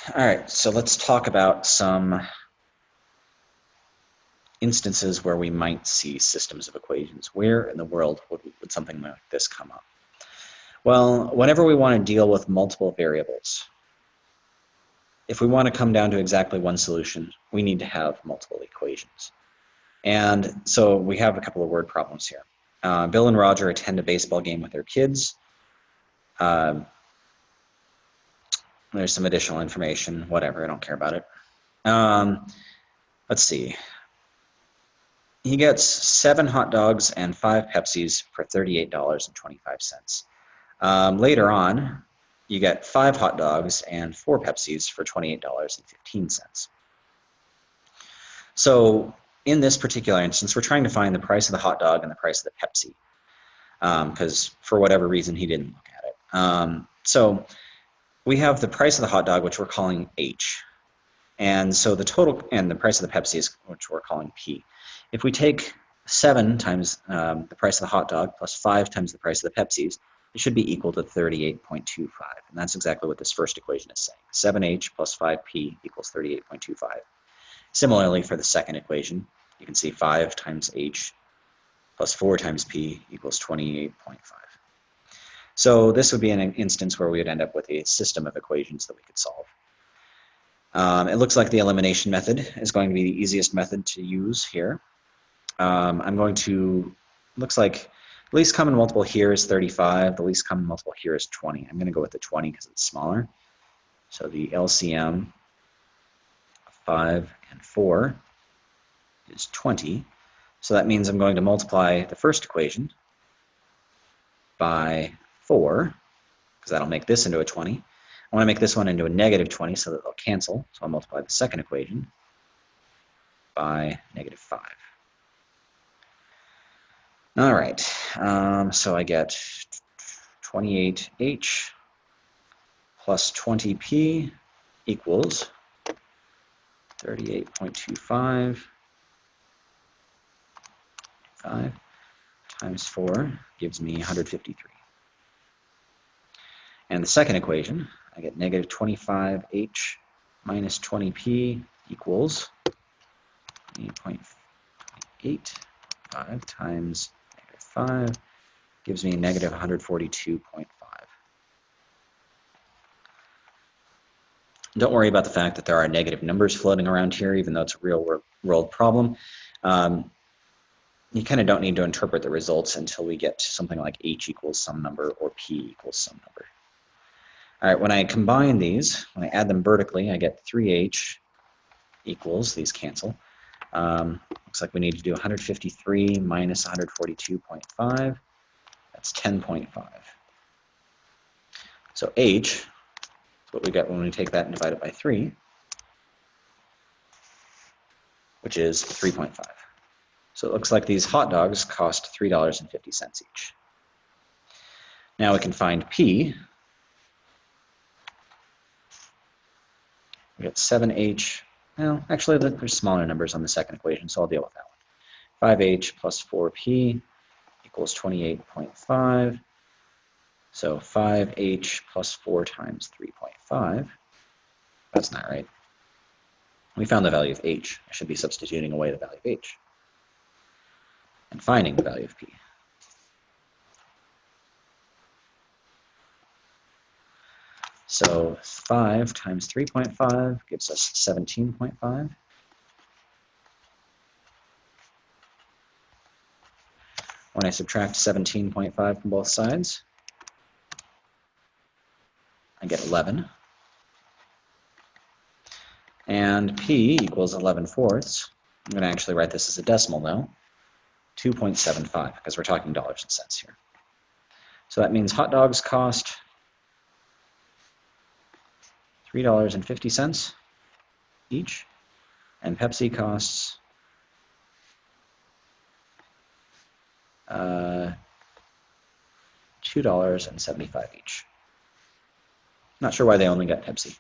All right, so let's talk about some instances where we might see systems of equations. Where in the world would something like this come up? Well, whenever we want to deal with multiple variables, if we want to come down to exactly one solution, we need to have multiple equations. And so we have a couple of word problems here. Bill and Roger attend a baseball game with their kids. There's some additional information, whatever, I don't care about it. Let's see. He gets 7 hot dogs and 5 Pepsis for $38.25. Later on, you get 5 hot dogs and 4 Pepsis for $28.15. So in this particular instance, we're trying to find the price of the hot dog and the price of the Pepsi, because for whatever reason he didn't look at it. So we have the price of the hot dog, which we're calling H. And so the total, and the price of the Pepsi is, which we're calling P. If we take 7 times the price of the hot dog plus 5 times the price of the Pepsis, it should be equal to 38.25. And that's exactly what this first equation is saying. 7H plus 5P equals 38.25. Similarly, for the second equation, you can see 5 times H plus 4 times P equals 28.5. So this would be an instance where we would end up with a system of equations that we could solve. It looks like the elimination method is going to be the easiest method to use here. I'm going to, looks like the least common multiple here is 35. The least common multiple here is 20. I'm going to go with the 20 because it's smaller. So the LCM of 5 and 4 is 20. So that means I'm going to multiply the first equation by 4, because that'll make this into a 20. I want to make this one into a negative 20 so that they'll cancel. So I'll multiply the second equation by negative 5. All right, so I get 28H plus 20P equals 38.25 times 4 gives me 153. And the second equation, I get negative 25H minus 20P equals 8.85 times negative 5 gives me negative 142.5. Don't worry about the fact that there are negative numbers floating around here, even though it's a real world problem. You kind of don't need to interpret the results until we get to something like H equals some number or P equals some number. All right, when I combine these, when I add them vertically, I get 3H equals, these cancel. Looks like we need to do 153 minus 142.5. That's 10.5. So H is what we get when we take that and divide it by 3, which is 3.5. So it looks like these hot dogs cost $3.50 each. Now we can find P. We get 7H. Well, actually, there's smaller numbers on the second equation, so I'll deal with that one. 5H plus 4P equals 28.5. So 5H plus 4 times 3.5. That's not right. We found the value of H. I should be substituting away the value of H and finding the value of P. So 5 times 3.5 gives us 17.5. When I subtract 17.5 from both sides, I get 11. And P equals 11/4. I'm going to actually write this as a decimal though. 2.75, because we're talking dollars and cents here. So that means hot dogs cost $3.50 each, and Pepsi costs $2.75 each. Not sure why they only got Pepsi.